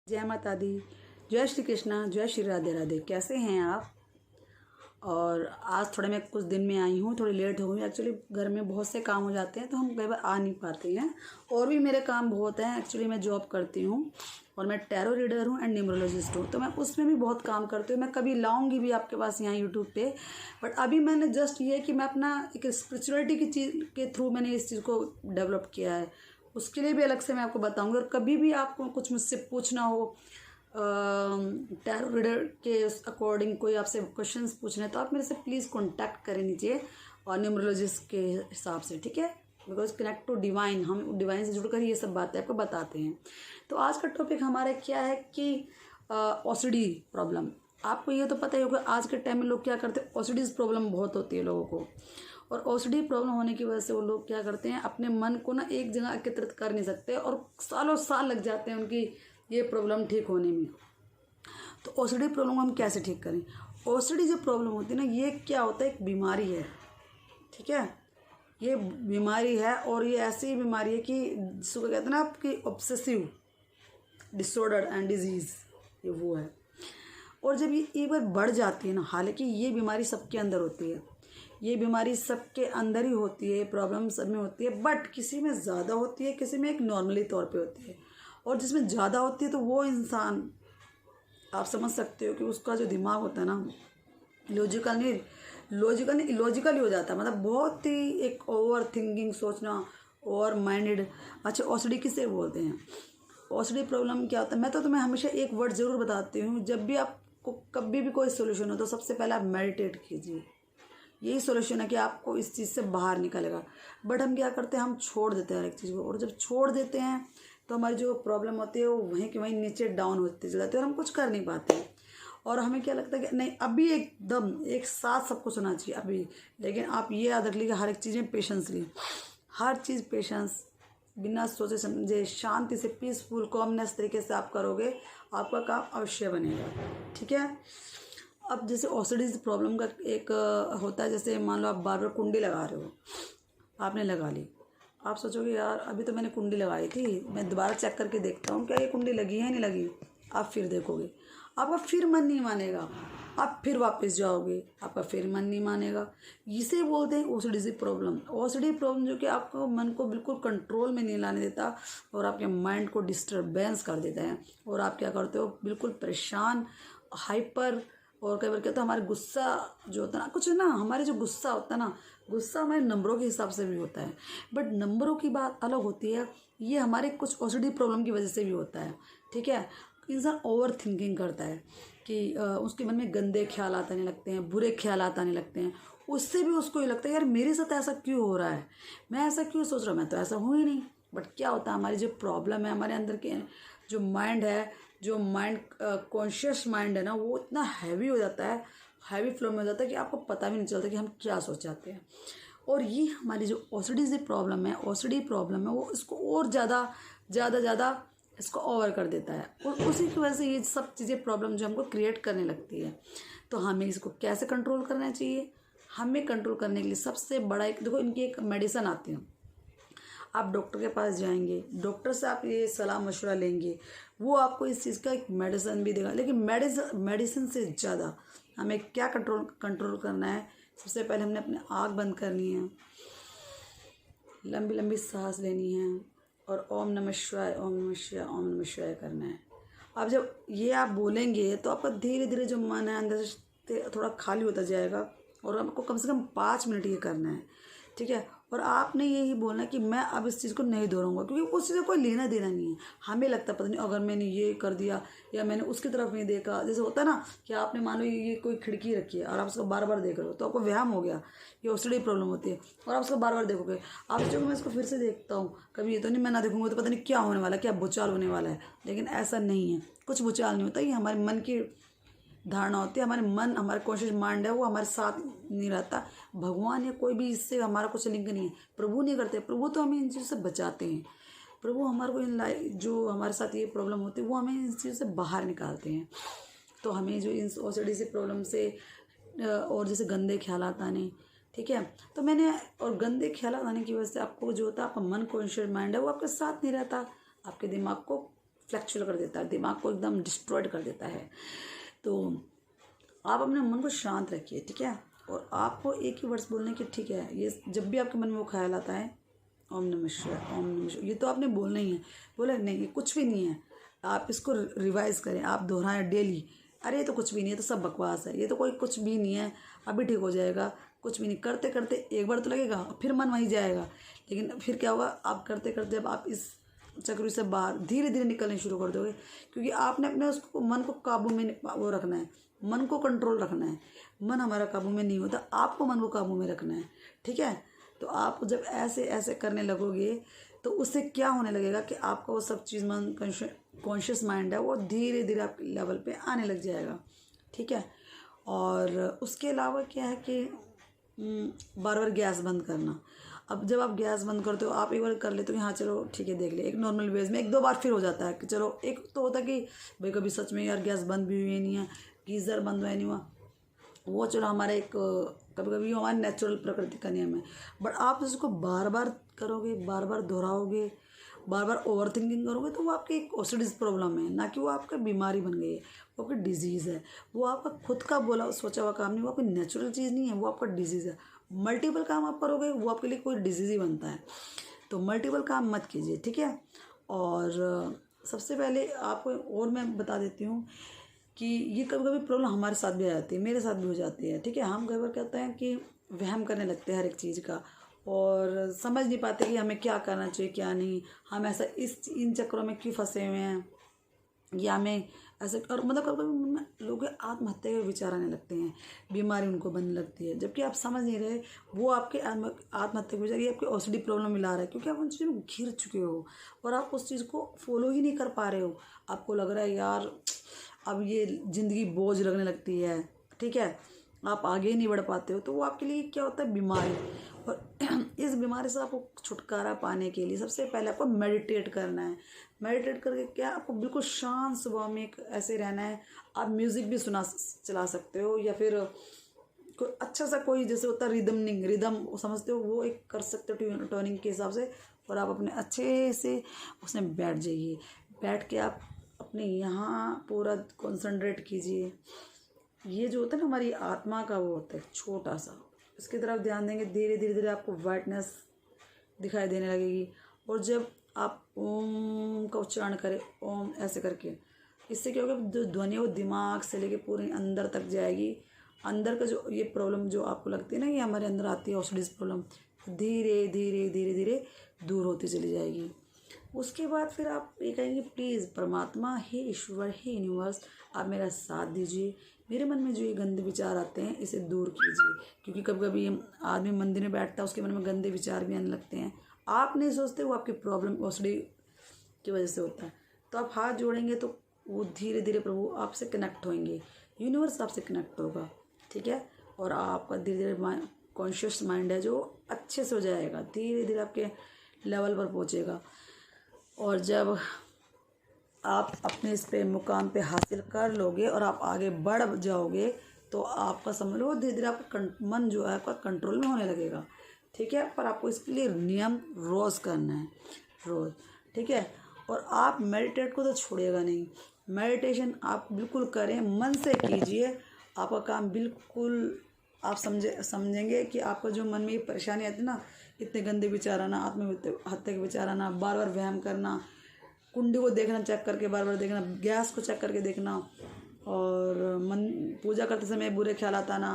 जय माता दी, जय श्री कृष्णा, जय श्री राधे राधे। कैसे हैं आप? और आज थोड़ा मैं कुछ दिन में आई हूँ, थोड़ी लेट हो गई। एक्चुअली घर में बहुत से काम हो जाते हैं तो हम कई बार आ नहीं पाते हैं। और भी मेरे काम बहुत हैं। एक्चुअली मैं जॉब करती हूँ और मैं टैरो रीडर हूँ एंड न्यूमरोलॉजिस्ट हूँ, तो मैं उसमें भी बहुत काम करती हूँ। मैं कभी लाऊंगी भी आपके पास यहाँ यूट्यूब पे, बट अभी मैंने जस्ट ये कि मैं अपना एक स्पिरिचुअलिटी की चीज़ के थ्रू मैंने इस चीज़ को डेवलप किया है। उसके लिए भी अलग से मैं आपको बताऊँगी। और कभी भी आपको कुछ मुझसे पूछना हो, टैरो रीडर के अकॉर्डिंग कोई आपसे क्वेश्चंस पूछने हैं तो आप मेरे से प्लीज़ कांटेक्ट करें नीचे और न्यूमरोलॉजिस्ट के हिसाब से, ठीक है। बिकॉज कनेक्ट टू डिवाइन, हम डिवाइन से जुड़कर ये सब बातें आपको बताते हैं। तो आज का टॉपिक हमारा क्या है कि ओसीडी प्रॉब्लम। आपको ये तो पता ही होगा आज के टाइम में लोग क्या करते हैं, ओसीडी प्रॉब्लम बहुत होती है लोगों को। और ओसीडी प्रॉब्लम होने की वजह से वो लोग क्या करते हैं, अपने मन को ना एक जगह एकत्रित कर नहीं सकते और सालों साल लग जाते हैं उनकी ये प्रॉब्लम ठीक होने में। तो ओसीडी प्रॉब्लम को हम कैसे ठीक करें? ओसीडी जो प्रॉब्लम होती है ना, ये क्या होता है, एक बीमारी है, ठीक है। ये बीमारी है और ये ऐसी बीमारी है कि जिसको कहते हैं ना आपकी ऑब्सेसिव डिसऑर्डर एंड डिजीज़, ये वो है। और जब ये एक बार बढ़ जाती है ना, हालांकि ये बीमारी सबके अंदर होती है, ये बीमारी सबके अंदर ही होती है, प्रॉब्लम सब में होती है, बट किसी में ज़्यादा होती है, किसी में एक नॉर्मली तौर पे होती है। और जिसमें ज़्यादा होती है तो वो इंसान, आप समझ सकते हो कि उसका जो दिमाग होता है ना, लॉजिकल इलॉजिकल हो जाता है। मतलब बहुत ही एक ओवर थिंकिंग, सोचना, ओवर माइंडेड। अच्छा, ओसीडी किसे बोलते हैं? ओसीडी प्रॉब्लम क्या होता है? मैं तो तुम्हें हमेशा एक वर्ड ज़रूर बताती हूँ, जब भी आपको कभी भी कोई सोल्यूशन हो तो सबसे पहले आप मेडिटेट कीजिए। यही सोल्यूशन है कि आपको इस चीज़ से बाहर निकलेगा। बट हम क्या करते हैं, हम छोड़ देते हैं हर एक चीज़ को, और जब छोड़ देते हैं तो हमारी जो प्रॉब्लम होती है वो वहीं के वहीं नीचे डाउन होती चली जाती है और हम कुछ कर नहीं पाते हैं। और हमें क्या लगता है कि नहीं, अभी एकदम एक साथ सब कुछ होना चाहिए अभी। लेकिन आप ये याद रख लीजिए, हर एक चीज़ में पेशेंस ली, हर चीज़ पेशेंस, बिना सोचे समझे, शांति से, पीसफुल कॉमनेस तरीके से आप करोगे, आपका काम अवश्य बनेगा, ठीक है। अब जैसे ओसीडी प्रॉब्लम का एक होता है, जैसे मान लो आप बार बार कुंडी लगा रहे हो, आपने लगा ली, आप सोचोगे यार अभी तो मैंने कुंडी लगाई थी, मैं दोबारा चेक करके देखता हूँ क्या ये कुंडी लगी है नहीं लगी। आप फिर देखोगे, आपका फिर मन नहीं मानेगा, आप फिर वापस जाओगे, आपका फिर मन नहीं मानेगा। इसे बोलते हैं ओसीडी प्रॉब्लम। ओसीडी प्रॉब्लम जो कि आपको मन को बिल्कुल कंट्रोल में नहीं लाने देता और आपके माइंड को डिस्टर्बेंस कर देता है। और आप क्या करते हो, बिल्कुल परेशान, हाइपर। और कई बार कहते हैं हमारे गुस्सा जो होता है ना, कुछ ना, हमारे जो गुस्सा होता है ना, गुस्सा हमारे नंबरों के हिसाब से भी होता है, बट नंबरों की बात अलग होती है। ये हमारे कुछ ओसीडी प्रॉब्लम की वजह से भी होता है, ठीक है। इंसान ओवर थिंकिंग करता है कि उसके मन में गंदे ख्याल आने लगते हैं, बुरे ख्याल आने लगते हैं। उससे भी उसको ये लगता है यार मेरे साथ ऐसा क्यों हो रहा है, मैं ऐसा क्यों सोच रहा हूँ, मैं तो ऐसा हूँ ही नहीं। बट क्या होता है, हमारी जो प्रॉब्लम है, हमारे अंदर के जो माइंड है, जो माइंड कॉन्शियस माइंड है ना, वो इतना हैवी हो जाता है, हैवी फ्लो में हो जाता है कि आपको पता भी नहीं चलता कि हम क्या सोच जाते हैं। और ये हमारी जो ओसीडी से प्रॉब्लम है, ओसीडी प्रॉब्लम है, वो इसको और ज़्यादा इसको ओवर कर देता है। और उसी की वजह से ये सब चीज़ें प्रॉब्लम जो हमको क्रिएट करने लगती है। तो हमें इसको कैसे कंट्रोल करना चाहिए? हमें कंट्रोल करने के लिए सबसे बड़ा एक, देखो इनकी एक मेडिसिन आती है। आप डॉक्टर के पास जाएंगे, डॉक्टर से आप ये सलाह मशवरा लेंगे, वो आपको इस चीज़ का एक मेडिसिन भी देगा। लेकिन मेडिसिन से ज़्यादा हमें क्या कंट्रोल करना है? सबसे पहले हमने अपनी आँख बंद करनी है, लंबी लंबी सांस लेनी है और ओम नमः शिवाय, ओम नमः शिवाय, ओम नमः शिवाय करना है। अब जब ये आप बोलेंगे तो आपका धीरे धीरे जो मन है अंदर से थोड़ा खाली होता जाएगा। और आपको कम से कम 5 मिनट ये करना है, ठीक है। और आपने यही बोलना है कि मैं अब इस चीज़ को नहीं दोहराऊंगा, क्योंकि उस चीज़ का कोई लेना देना नहीं है। हमें लगता है पता नहीं अगर मैंने ये कर दिया या मैंने उसकी तरफ नहीं देखा, जैसे होता है ना कि आपने मान लो ये कोई खिड़की रखी है और आप उसको बार बार देख रहे हो, तो आपको व्यायाम हो गया, ये ओसीडी प्रॉब्लम होती है। और आप उसको बार बार देखोगे, आप सोचोगे मैं इसको फिर से देखता हूँ, कभी ये तो नहीं मैं ना देखूंगा तो पता नहीं क्या होने वाला है, क्या भूचाल होने वाला है। लेकिन ऐसा नहीं है, कुछ भूचाल नहीं होता। ये हमारे मन की धारणा होती है। हमारे मन, हमारे कॉन्शियस माइंड है, वो हमारे साथ नहीं रहता। भगवान या कोई भी इससे हमारा कुछ लिंक नहीं है। प्रभु नहीं करते, प्रभु तो हमें इन चीज़ों से बचाते हैं। प्रभु हमारे को इन जो हमारे साथ ये प्रॉब्लम होती है वो हमें इन चीज़ों से बाहर निकालते हैं। तो हमें जो इन ओसीडी से प्रॉब्लम से और जैसे गंदे ख्याल आने, ठीक है, तो मैंने, और गंदे ख्याल आने की वजह से आपको जो होता है, आपका मन कॉन्शियस माइंड है वो आपके साथ नहीं रहता, आपके दिमाग को फ्लैक्चुअल कर देता है, दिमाग को एकदम डिस्ट्रॉयड कर देता है। तो आप अपने मन को शांत रखिए, ठीक है। और आपको एक ही वर्ड्स बोलने की, ठीक है, ये जब भी आपके मन में वो ख्याल आता है, ओम नमः शिवाय, ओम नमः शिवाय, ये तो आपने बोलना ही है। बोले नहीं, ये कुछ भी नहीं है, आप इसको रिवाइज करें, आप दोहराएं डेली। अरे ये तो कुछ भी नहीं है, तो सब बकवास है, ये तो कोई कुछ भी नहीं है, अभी ठीक हो जाएगा, कुछ भी नहीं। करते करते एक बार तो लगेगा, फिर मन वहीं जाएगा, लेकिन फिर क्या होगा, आप करते करते जब आप इस चक्र से बाहर धीरे धीरे निकलने शुरू कर दोगे, क्योंकि आपने अपने उसको मन को काबू में वो रखना है, मन को कंट्रोल रखना है। मन हमारा काबू में नहीं होता, आपको मन को काबू में रखना है, ठीक है। तो आप जब ऐसे ऐसे करने लगोगे तो उससे क्या होने लगेगा कि आपका वो सब चीज़ मन कॉन्शियस माइंड है वो धीरे धीरे आपके लेवल पे आने लग जाएगा, ठीक है। और उसके अलावा क्या है कि बार बार गैस बंद करना। अब जब आप गैस बंद करते हो, आप एक बार कर लेते हो कि हाँ चलो ठीक है देख ले, एक नॉर्मल वेज में एक दो बार फिर हो जाता है कि चलो, एक तो होता है कि भाई कभी सच में यार गैस बंद भी हुई नहीं है, गीज़र बंद हुआ नहीं हुआ, वो चलो हमारे एक कभी कभी हमारे नेचुरल प्रकृति का नियम है। बट आप इसको बार बार करोगे, बार बार दोहराओगे, बार बार ओवर थिंकिंग करोगे, तो वो आपकी एक ओसिडिस प्रॉब्लम है, ना कि वो आपका बीमारी बन गई है, वो आपकी डिजीज़ है। वो आपका खुद का बोला सोचा हुआ काम नहीं, वो आपकी नेचुरल चीज़ नहीं है, वो आपका डिजीज़ है। मल्टीपल काम आप करोगे, वो आपके लिए कोई डिजीज़ ही बनता है। तो मल्टीपल काम मत कीजिए, ठीक है। और सबसे पहले आपको और मैं बता देती हूँ कि ये कभी कभी प्रॉब्लम हमारे साथ भी आ जाती है, मेरे साथ भी हो जाती है, ठीक है। हम कई बार कहते हैं कि वहम करने लगते हैं हर एक चीज़ का, और समझ नहीं पाते कि हमें क्या करना चाहिए क्या नहीं, हम ऐसा इन चक्करों में क्यों फंसे हुए हैं, या हमें ऐसे। और मतलब कभी कभी मन में लोग आत्महत्या के विचार आने लगते हैं, बीमारी उनको बनने लगती है, जबकि आप समझ नहीं रहे वो आपके आत्महत्या के विचार, ये आपके ओसिडी प्रॉब्लम मिला रहा है, क्योंकि आप उन चीज़ों में घिर चुके हो और आप उस चीज़ को फॉलो ही नहीं कर पा रहे हो। आपको लग रहा है यार अब ये ज़िंदगी बोझ लगने लगती है, ठीक है, आप आगे ही नहीं बढ़ पाते हो, तो वो आपके लिए क्या होता है, बीमारी। और इस बीमारी से आपको छुटकारा पाने के लिए सबसे पहले आपको मेडिटेट करना है। मेडिटेट करके क्या, आपको बिल्कुल शांत स्वभाव में एक ऐसे रहना है। आप म्यूज़िक भी चला सकते हो, या फिर कोई अच्छा सा कोई जैसे होता है रिदम समझते हो, वो एक कर सकते हो टोनिंग के हिसाब से। और आप अपने अच्छे से उसमें बैठ जाइए, बैठ के आप अपने यहाँ पूरा कंसंट्रेट कीजिए। ये जो होता है ना हमारी आत्मा का वो होता है छोटा सा, इसकी तरफ ध्यान देंगे, धीरे धीरे धीरे आपको वाइटनेस दिखाई देने लगेगी। और जब आप ओम का उच्चारण करें, ओम ऐसे करके, इससे क्या होगा, जो ध्वनि वो दिमाग से लेके पूरे अंदर तक जाएगी। अंदर का जो ये प्रॉब्लम जो आपको लगती है ना, ये हमारे अंदर आती है ऑसिडिस प्रॉब्लम, धीरे धीरे धीरे धीरे दूर होती चली जाएगी। उसके बाद फिर आप ये कहेंगे, प्लीज़ परमात्मा, हे ईश्वर, हे यूनिवर्स, आप मेरा साथ दीजिए, मेरे मन में जो ये गंदे विचार आते हैं इसे दूर कीजिए। क्योंकि कभी कभी आदमी मंदिर में बैठता है, उसके मन में गंदे विचार भी आने लगते हैं, आप नहीं सोचते, वो आपकी प्रॉब्लम ओसिडी की वजह से होता है। तो आप हाथ जोड़ेंगे तो वो धीरे धीरे प्रभु आपसे कनेक्ट होंगे, यूनिवर्स आपसे कनेक्ट होगा, ठीक है। और आपका धीरे धीरे कॉन्शियस माइंड है जो अच्छे से हो जाएगा, धीरे धीरे आपके लेवल पर पहुँचेगा। और जब आप अपने इस पे मुकाम पे हासिल कर लोगे और आप आगे बढ़ जाओगे, तो आपका समझ लो धीरे धीरे आपका मन जो है आपका कंट्रोल में होने लगेगा, ठीक है। पर आपको इसके लिए नियम रोज़ करना है, रोज़, ठीक है। और आप मेडिटेट को तो छोड़िएगा नहीं, मेडिटेशन आप बिल्कुल करें, मन से कीजिए, आपका काम बिल्कुल आप समझेंगे कि आपका जो मन में ये परेशानी आती है ना, इतने गंदे विचार आना, आत्महत्या के विचार आना, बार बार वहम करना, कुंडी को देखना चेक करके बार बार देखना, गैस को चेक करके देखना, और मन पूजा करते समय बुरे ख्यालात आना,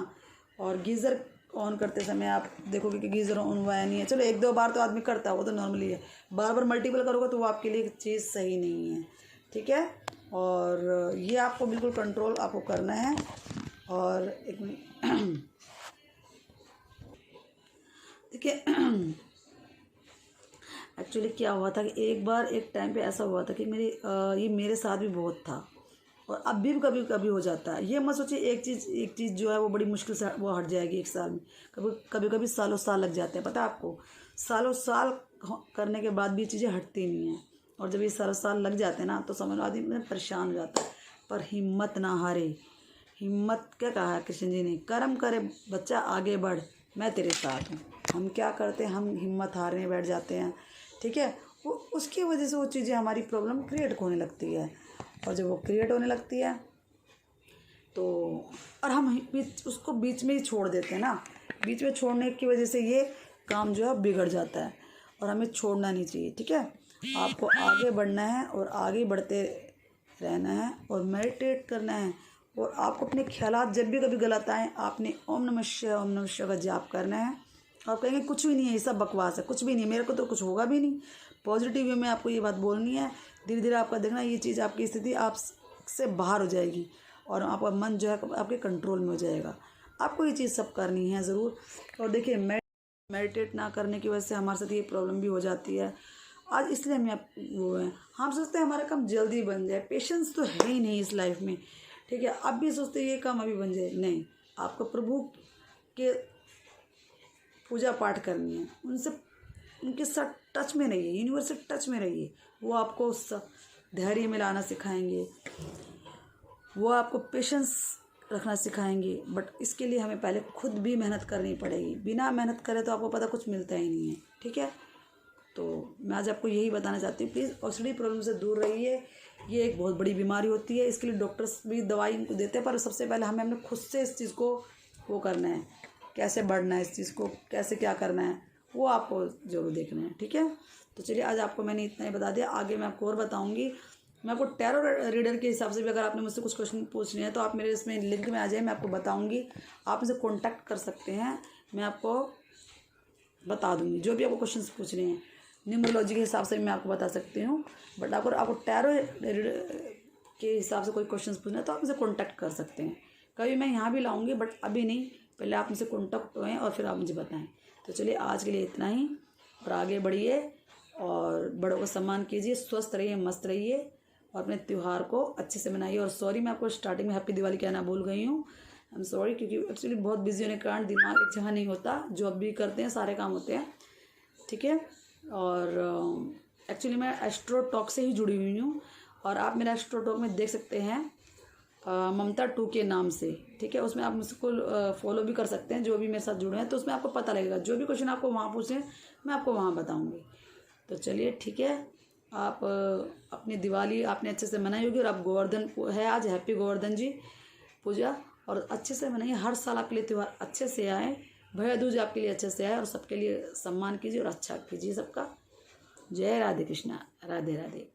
और गीज़र ऑन करते समय आप देखोगे कि गीज़र ऑन हुआ है नहीं है, चलो एक दो बार तो आदमी करता है, वो तो नॉर्मली है, बार बार मल्टीपल करोगे तो वो आपके लिए चीज़ सही नहीं है, ठीक है। और ये आपको बिल्कुल कंट्रोल आपको करना है। और एक देखिए एक्चुअली क्या हुआ था कि एक बार एक टाइम पे ऐसा हुआ था कि ये मेरे साथ भी बहुत था, और अब भी कभी कभी हो जाता है। ये मत सोचिए एक चीज़ जो है वो बड़ी मुश्किल से वो हट जाएगी एक साल में, कभी कभी सालों साल लग जाते हैं, पता है आपको, सालों साल करने के बाद भी ये चीज़ें हटती नहीं हैं। और जब ये सालों साल लग जाते हैं ना, तो समझ लो आदमी परेशान हो जाता है। पर हिम्मत ना हारे, हिम्मत क्या कहा है कृष्ण जी ने, कर्म करे बच्चा आगे बढ़, मैं तेरे साथ हूँ। हम क्या करते हैं, हम हिम्मत हारने बैठ जाते हैं, ठीक है। वो उसकी वजह से वो चीज़ें हमारी प्रॉब्लम क्रिएट होने लगती है। और जब वो क्रिएट होने लगती है तो और हम उसको बीच में ही छोड़ देते हैं ना। बीच में छोड़ने की वजह से ये काम जो है बिगड़ जाता है, और हमें छोड़ना नहीं चाहिए। ठीक है, आपको आगे बढ़ना है और आगे बढ़ते रहना है और मेडिटेट करना है। और आपको अपने ख्यालात जब भी कभी गलत आए, आपने ओम नमः शिवाय का जाप करना है। आप कहेंगे कुछ भी नहीं है, ये सब बकवास है, कुछ भी नहीं, मेरे को तो कुछ होगा भी नहीं। पॉजिटिव वे में आपको ये बात बोलनी है। धीरे धीरे आपका देखना ये चीज़, आपकी स्थिति आप से बाहर हो जाएगी और आपका मन जो है आपके कंट्रोल में हो जाएगा। आपको ये चीज़ सब करनी है ज़रूर। और देखिए, मेडिटेट ना करने की वजह से हमारे साथ ये प्रॉब्लम भी हो जाती है। आज इसलिए हमें वो है, हम सोचते हैं हमारा काम जल्दी बन जाए, पेशेंस तो है ही नहीं इस लाइफ में। ठीक है, अब भी सोचते हैं ये काम अभी बन जाए, नहीं। आपको प्रभु के पूजा पाठ करनी है, उनसे उनके साथ टच में रहिए, यूनिवर्स से टच में रहिए। वो आपको धैर्य में लाना सिखाएंगे, वो आपको पेशेंस रखना सिखाएंगे। बट इसके लिए हमें पहले खुद भी मेहनत करनी पड़ेगी। बिना मेहनत करे तो आपको पता कुछ मिलता ही नहीं है। ठीक है, तो मैं आज आपको यही बताना चाहती हूँ, प्लीज़ ऑक्सीडी प्रॉब्लम से दूर रहिए। ये एक बहुत बड़ी बीमारी होती है, इसके लिए डॉक्टर्स भी दवाई इनको देते हैं, पर सबसे पहले हमें अपने खुद से इस चीज़ को वो करना है, कैसे बढ़ना है, इस चीज़ को कैसे क्या करना है, वो आपको ज़रूर देखना है। ठीक है, तो चलिए आज आपको मैंने इतना ही बता दिया, आगे मैं आपको और बताऊँगी। मैं आपको टैरो रीडर के हिसाब से भी अगर आपने मुझसे कुछ क्वेश्चन पूछने हैं तो आप मेरे इसमें लिंक में आ जाए, मैं आपको बताऊँगी। आप मुझसे कॉन्टैक्ट कर सकते हैं, मैं आपको बता दूँगी जो भी आपको क्वेश्चन पूछने हैं। न्यूमरोलॉजी के हिसाब से भी मैं आपको बता सकती हूँ, बट अगर आपको टैरो के हिसाब से कोई क्वेश्चन पूछना है तो आप मुझसे कॉन्टैक्ट कर सकते हैं। कभी मैं यहाँ भी लाऊंगी, बट अभी नहीं, पहले आप मुझसे कॉन्टैक्ट होएं और फिर आप मुझे बताएं। तो चलिए आज के लिए इतना ही, और आगे बढ़िए और बड़ों को सम्मान कीजिए, स्वस्थ रहिए, मस्त रहिए और अपने त्यौहार को अच्छे से मनाइए। और सॉरी, मैं आपको स्टार्टिंग में हैप्पी दिवाली कहना भूल गई हूँ, आई एम सॉरी, क्योंकि एक्चुअली बहुत बिजी होने के कारण दिमाग एक जगह नहीं होता। जॉब भी करते हैं, सारे काम होते हैं। ठीक है, और एक्चुअली मैं एस्ट्रो टॉक से ही जुड़ी हुई हूँ, और आप मेरा एस्ट्रो टॉक में देख सकते हैं ममता 2 के नाम से। ठीक है, उसमें आप मुझको फॉलो भी कर सकते हैं, जो भी मेरे साथ जुड़े हैं, तो उसमें आपको पता लगेगा। जो भी क्वेश्चन आपको वहाँ पूछें मैं आपको वहाँ बताऊँगी। तो चलिए ठीक है, आप अपनी दिवाली आपने अच्छे से मनाई होगी, और आप गोवर्धन है आज, हैप्पी गोवर्धन जी पूजा, और अच्छे से मनाइए। हर साल आपके लिए त्यौहार अच्छे से आए, भैया दूज आपके लिए अच्छे से आए, और सबके लिए सम्मान कीजिए और अच्छा कीजिए सबका। जय राधे कृष्णा, राधे राधे।